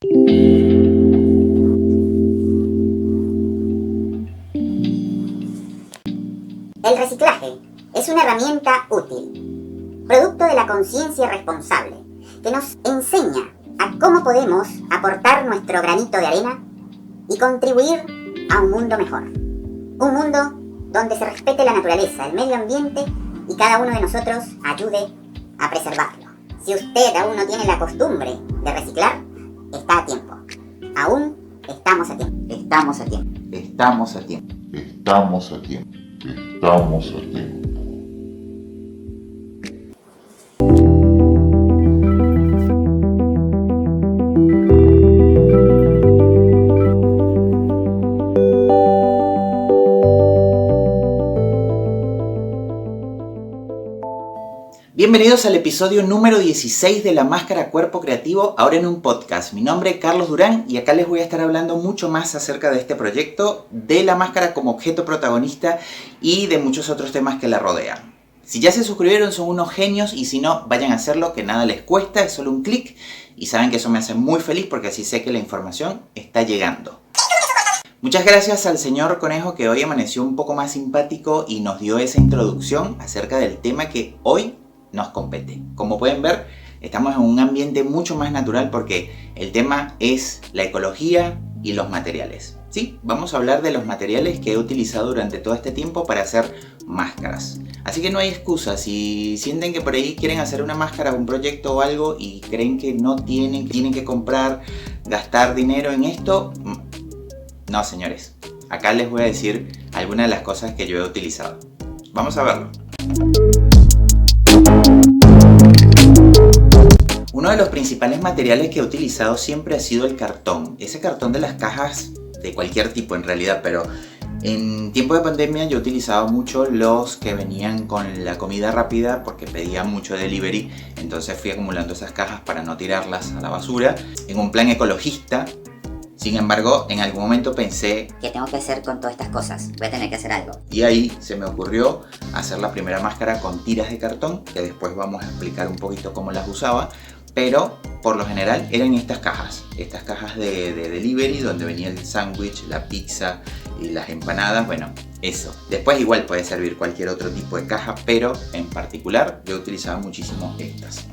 El reciclaje es una herramienta útil, producto de la conciencia responsable, que nos enseña a cómo podemos aportar nuestro granito de arena y contribuir a un mundo mejor. Un mundo donde se respete la naturaleza, el medio ambiente y cada uno de nosotros ayude a preservarlo. Si usted aún no tiene la costumbre de reciclar, está a tiempo. Aún estamos a tiempo. Estamos a tiempo. Estamos a tiempo. Estamos a tiempo. Estamos a tiempo. Bienvenidos al episodio número 16 de La Máscara Cuerpo Creativo, ahora en un podcast. Mi nombre es Carlos Durán y acá les voy a estar hablando mucho más acerca de este proyecto, de la máscara como objeto protagonista y de muchos otros temas que la rodean. Si ya se suscribieron son unos genios y si no, vayan a hacerlo, que nada les cuesta, es solo un clic y saben que eso me hace muy feliz porque así sé que la información está llegando. Muchas gracias al señor Conejo que hoy amaneció un poco más simpático y nos dio esa introducción acerca del tema que hoy nos compete. Como pueden ver, estamos en un ambiente mucho más natural porque el tema es la ecología y los materiales. Sí, vamos a hablar de los materiales que he utilizado durante todo este tiempo para hacer máscaras. Así que no hay excusa, si sienten que por ahí quieren hacer una máscara, un proyecto o algo y creen que no tienen que comprar, gastar dinero en esto, no señores. Acá les voy a decir algunas de las cosas que yo he utilizado. Vamos a verlo. Uno de los principales materiales que he utilizado siempre ha sido el cartón. Ese cartón de las cajas de cualquier tipo en realidad, pero en tiempo de pandemia yo utilizaba mucho los que venían con la comida rápida porque pedía mucho delivery. Entonces fui acumulando esas cajas para no tirarlas a la basura en un plan ecologista. Sin embargo, en algún momento pensé, ¿qué tengo que hacer con todas estas cosas? Voy a tener que hacer algo. Y ahí se me ocurrió hacer la primera máscara con tiras de cartón, que después vamos a explicar un poquito cómo las usaba. Pero por lo general eran estas cajas de delivery donde venía el sándwich, la pizza y las empanadas, bueno, eso. Después igual puede servir cualquier otro tipo de caja, pero en particular yo utilizaba muchísimo estas.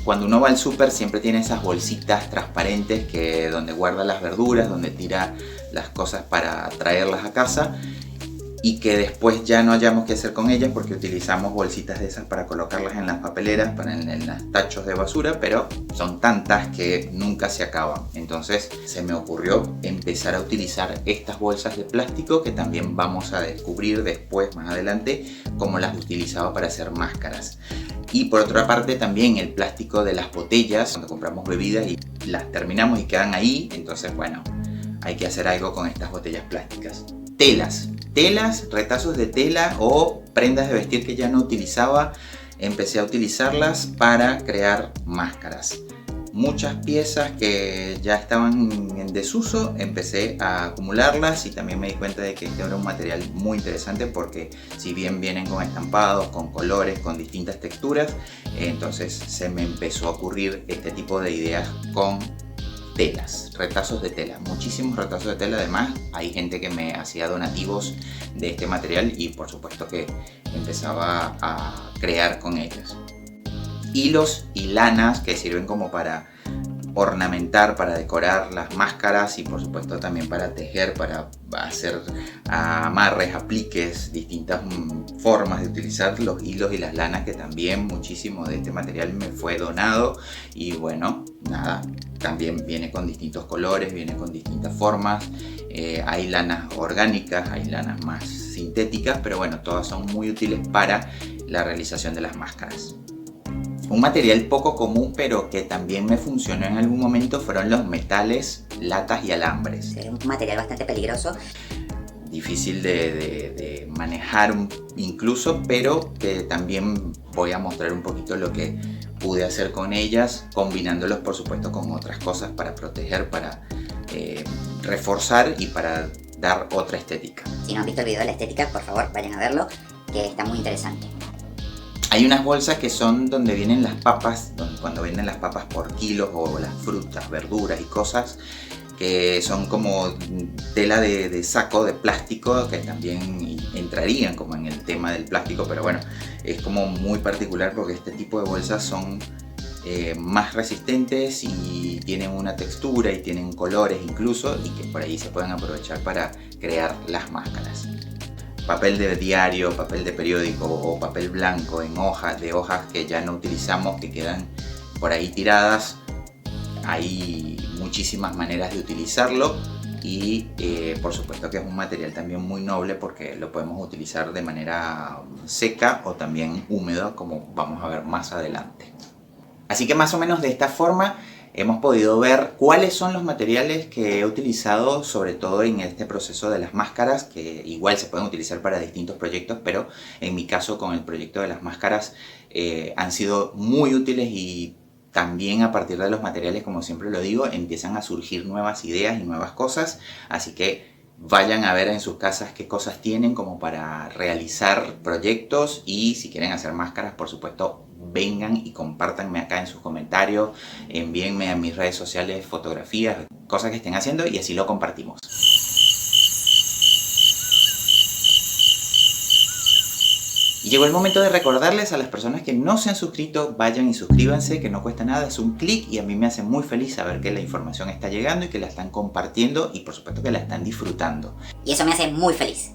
Cuando uno va al súper siempre tiene esas bolsitas transparentes donde guarda las verduras, donde tira las cosas para traerlas a casa y que después ya no hayamos que hacer con ellas porque utilizamos bolsitas de esas para colocarlas en las papeleras, en los tachos de basura, pero son tantas que nunca se acaban. Entonces se me ocurrió empezar a utilizar estas bolsas de plástico que también vamos a descubrir después, más adelante, cómo las utilizaba para hacer máscaras. Y por otra parte también el plástico de las botellas, cuando compramos bebidas y las terminamos y quedan ahí, entonces bueno, hay que hacer algo con estas botellas plásticas. Telas, retazos de tela o prendas de vestir que ya no utilizaba, empecé a utilizarlas para crear máscaras. Muchas piezas que ya estaban en desuso, empecé a acumularlas y también me di cuenta de que este era un material muy interesante porque si bien vienen con estampados, con colores, con distintas texturas, entonces se me empezó a ocurrir este tipo de ideas con telas, retazos de tela, muchísimos retazos de tela. Además hay gente que me hacía donativos de este material y por supuesto que empezaba a crear con ellos. Hilos y lanas que sirven como para ornamentar, para decorar las máscaras y por supuesto también para tejer, para hacer amarres, apliques, distintas formas de utilizar los hilos y las lanas, que también muchísimo de este material me fue donado y bueno, nada, también viene con distintos colores, viene con distintas formas, hay lanas orgánicas, hay lanas más sintéticas, pero bueno, todas son muy útiles para la realización de las máscaras. Un material poco común pero que también me funcionó en algún momento fueron los metales, latas y alambres. Es un material bastante peligroso. Difícil de manejar incluso, pero que también voy a mostrar un poquito lo que pude hacer con ellas, combinándolos por supuesto con otras cosas para proteger, para reforzar y para dar otra estética. Si no han visto el video de la estética, por favor vayan a verlo, que está muy interesante. Hay unas bolsas que son donde vienen las papas, cuando venden las papas por kilos o las frutas, verduras y cosas, que son como tela de saco de plástico, que también entrarían como en el tema del plástico, pero bueno, es como muy particular porque este tipo de bolsas son más resistentes y tienen una textura y tienen colores incluso, y que por ahí se pueden aprovechar para crear las máscaras. Papel de diario, papel de periódico o papel blanco en hojas que ya no utilizamos, que quedan por ahí tiradas. Hay muchísimas maneras de utilizarlo y por supuesto que es un material también muy noble porque lo podemos utilizar de manera seca o también húmeda, como vamos a ver más adelante. Así que más o menos de esta forma hemos podido ver cuáles son los materiales que he utilizado, sobre todo en este proceso de las máscaras, que igual se pueden utilizar para distintos proyectos, pero en mi caso con el proyecto de las máscaras han sido muy útiles, y también a partir de los materiales, como siempre lo digo, empiezan a surgir nuevas ideas y nuevas cosas, así que vayan a ver en sus casas qué cosas tienen como para realizar proyectos, y si quieren hacer máscaras, por supuesto, vengan y compártanme acá en sus comentarios, envíenme a mis redes sociales fotografías, cosas que estén haciendo, y así lo compartimos. Y llegó el momento de recordarles a las personas que no se han suscrito, vayan y suscríbanse, que no cuesta nada, es un clic, y a mí me hace muy feliz saber que la información está llegando y que la están compartiendo, y por supuesto que la están disfrutando. Y eso me hace muy feliz.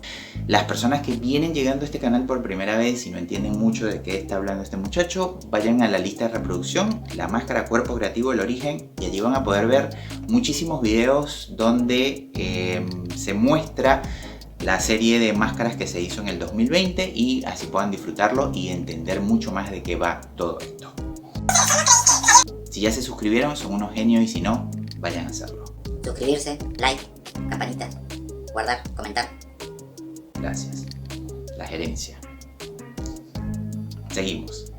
Las personas que vienen llegando a este canal por primera vez y no entienden mucho de qué está hablando este muchacho, vayan a la lista de reproducción, La Máscara Cuerpo Creativo, el origen, y allí van a poder ver muchísimos videos donde se muestra la serie de máscaras que se hizo en el 2020, y así puedan disfrutarlo y entender mucho más de qué va todo esto. Si ya se suscribieron, son unos genios, y si no, vayan a hacerlo. Suscribirse, like, campanita, guardar, comentar. Gracias. La gerencia. Seguimos.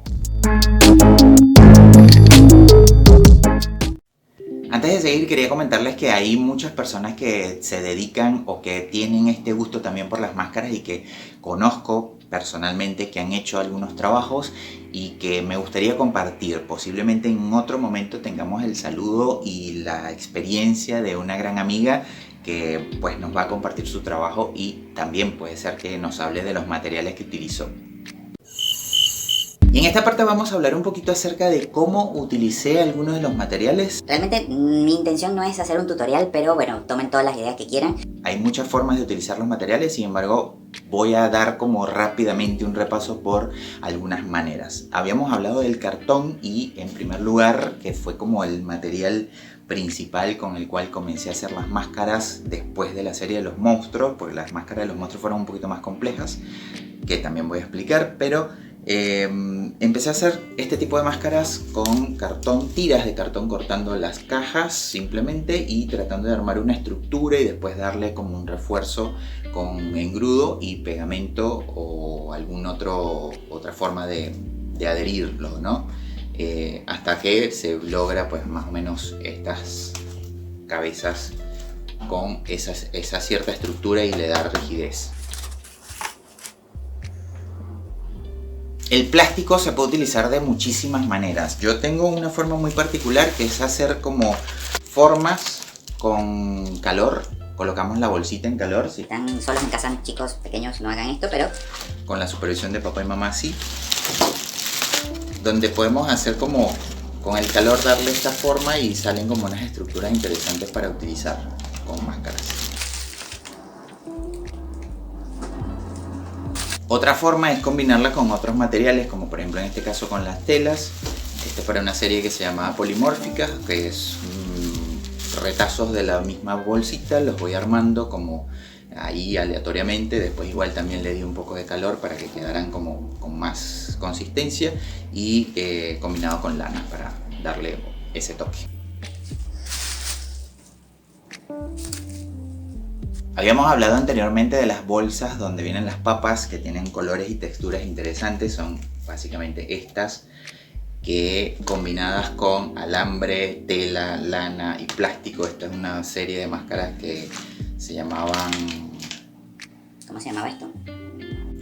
Antes de seguir, quería comentarles que hay muchas personas que se dedican o que tienen este gusto también por las máscaras, y que conozco personalmente que han hecho algunos trabajos y que me gustaría compartir. Posiblemente en otro momento tengamos el saludo y la experiencia de una gran amiga que pues nos va a compartir su trabajo, y también puede ser que nos hable de los materiales que utilizó. Y en esta parte vamos a hablar un poquito acerca de cómo utilicé algunos de los materiales. Realmente mi intención no es hacer un tutorial, pero bueno, tomen todas las ideas que quieran. Hay muchas formas de utilizar los materiales, sin embargo, voy a dar como rápidamente un repaso por algunas maneras. Habíamos hablado del cartón, y en primer lugar, que fue como el material principal con el cual comencé a hacer las máscaras después de la serie de los monstruos, porque las máscaras de los monstruos fueron un poquito más complejas, que también voy a explicar, pero empecé a hacer este tipo de máscaras con cartón, tiras de cartón, cortando las cajas simplemente y tratando de armar una estructura, y después darle como un refuerzo con engrudo y pegamento o alguna otra forma de adherirlo, ¿no? Hasta que se logra pues más o menos estas cabezas con esa cierta estructura y le da rigidez. El plástico se puede utilizar de muchísimas maneras. Yo tengo una forma muy particular, que es hacer como formas con calor. Colocamos la bolsita en calor. Si están solos en casa, chicos pequeños, no hagan esto, pero con la supervisión de papá y mamá, sí. Donde podemos hacer como con el calor darle esta forma, y salen como unas estructuras interesantes para utilizar con máscaras. Otra forma es combinarla con otros materiales, como por ejemplo en este caso con las telas. Este es para una serie que se llama Polimórfica, que es retazos de la misma bolsita, los voy armando como ahí aleatoriamente. Después igual también le di un poco de calor para que quedaran como con más consistencia, y combinado con lana para darle ese toque. Habíamos hablado anteriormente de las bolsas donde vienen las papas, que tienen colores y texturas interesantes. Son básicamente estas, que combinadas con alambre, tela, lana y plástico. Esta es una serie de máscaras que se llamaban... ¿cómo se llamaba esto?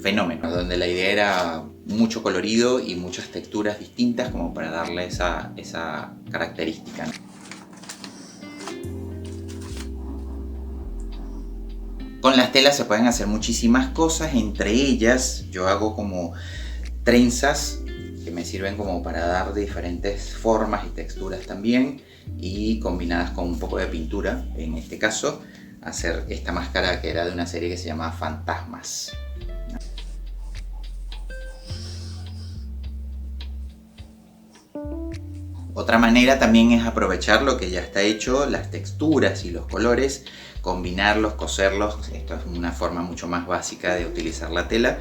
Fenómenos, donde la idea era mucho colorido y muchas texturas distintas como para darle esa característica, ¿no? Con las telas se pueden hacer muchísimas cosas, entre ellas yo hago como trenzas que me sirven como para dar diferentes formas y texturas también, y combinadas con un poco de pintura, en este caso hacer esta máscara que era de una serie que se llama Fantasmas. Otra manera también es aprovechar lo que ya está hecho, las texturas y los colores, combinarlos, coserlos. Esto es una forma mucho más básica de utilizar la tela.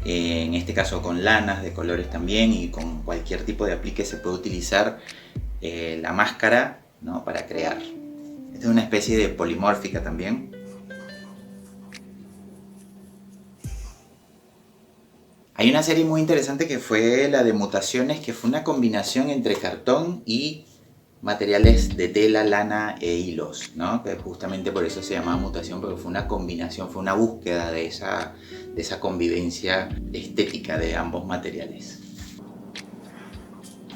En este caso con lanas de colores también, y con cualquier tipo de aplique se puede utilizar la máscara, ¿no?, para crear. Esta es una especie de polimórfica también. Hay una serie muy interesante que fue la de Mutaciones, que fue una combinación entre cartón y materiales de tela, lana e hilos, ¿no? Que justamente por eso se llamaba Mutación, porque fue una combinación, fue una búsqueda de esa convivencia estética de ambos materiales.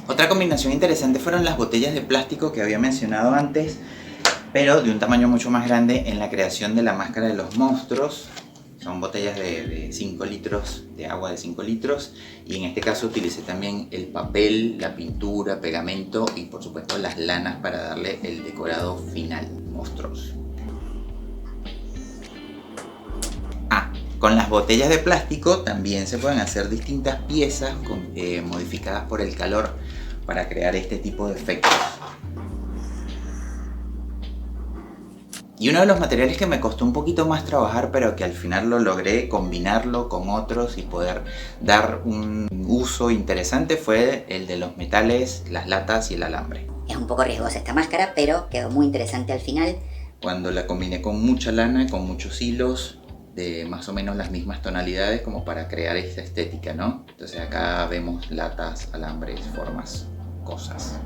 Otra combinación interesante fueron las botellas de plástico que había mencionado antes, pero de un tamaño mucho más grande, en la creación de la máscara de los monstruos. Son botellas de 5 litros, de agua de 5 litros, y en este caso utilicé también el papel, la pintura, pegamento y por supuesto las lanas para darle el decorado final, monstruos. Con las botellas de plástico también se pueden hacer distintas piezas modificadas por el calor para crear este tipo de efectos. Y uno de los materiales que me costó un poquito más trabajar, pero que al final lo logré combinarlo con otros y poder dar un uso interesante, fue el de los metales, las latas y el alambre. Es un poco riesgosa esta máscara, pero quedó muy interesante al final. Cuando la combiné con mucha lana, con muchos hilos de más o menos las mismas tonalidades, como para crear esta estética, ¿no? Entonces acá vemos latas, alambres, formas, cosas.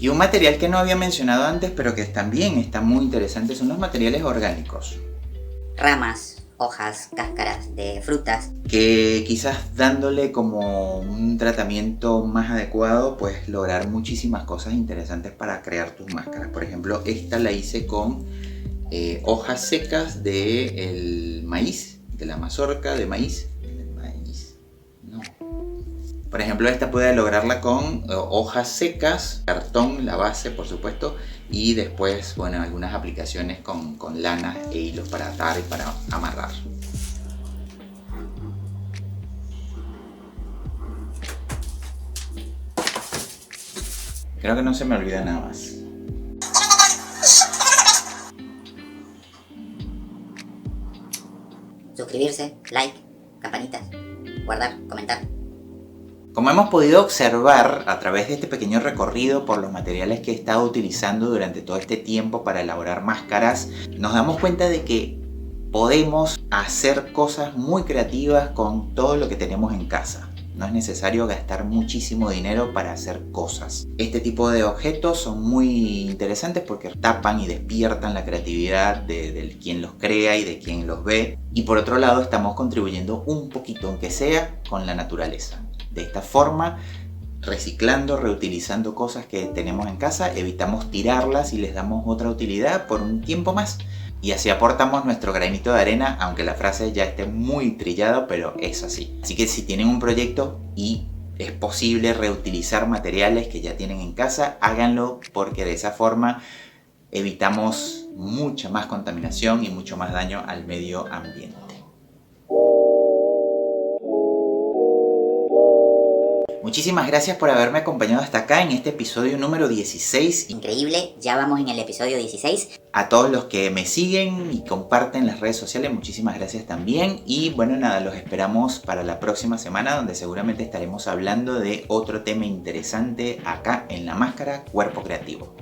Y un material que no había mencionado antes, pero que también está muy interesante, son los materiales orgánicos. Ramas, hojas, cáscaras de frutas. Que quizás dándole como un tratamiento más adecuado, puedes lograr muchísimas cosas interesantes para crear tus máscaras. Por ejemplo, esta la hice con hojas secas del maíz, de la mazorca de maíz. Por ejemplo, esta puede lograrla con hojas secas, cartón, la base por supuesto, y después, bueno, algunas aplicaciones con lana e hilos para atar y para amarrar. Creo que no se me olvida nada más. Suscribirse, like, campanitas, guardar, comentar. Como hemos podido observar a través de este pequeño recorrido por los materiales que he estado utilizando durante todo este tiempo para elaborar máscaras, nos damos cuenta de que podemos hacer cosas muy creativas con todo lo que tenemos en casa. No es necesario gastar muchísimo dinero para hacer cosas. Este tipo de objetos son muy interesantes porque tapan y despiertan la creatividad de quien los crea y de quien los ve. Y por otro lado, estamos contribuyendo un poquito, aunque sea, con la naturaleza. De esta forma, reciclando, reutilizando cosas que tenemos en casa, evitamos tirarlas y les damos otra utilidad por un tiempo más. Y así aportamos nuestro granito de arena, aunque la frase ya esté muy trillada, pero es así. Así que si tienen un proyecto y es posible reutilizar materiales que ya tienen en casa, háganlo, porque de esa forma evitamos mucha más contaminación y mucho más daño al medio ambiente. Muchísimas gracias por haberme acompañado hasta acá en este episodio número 16. Increíble, ya vamos en el episodio 16. A todos los que me siguen y comparten las redes sociales, muchísimas gracias también. Y bueno, nada, los esperamos para la próxima semana, donde seguramente estaremos hablando de otro tema interesante acá en La Máscara Cuerpo Creativo.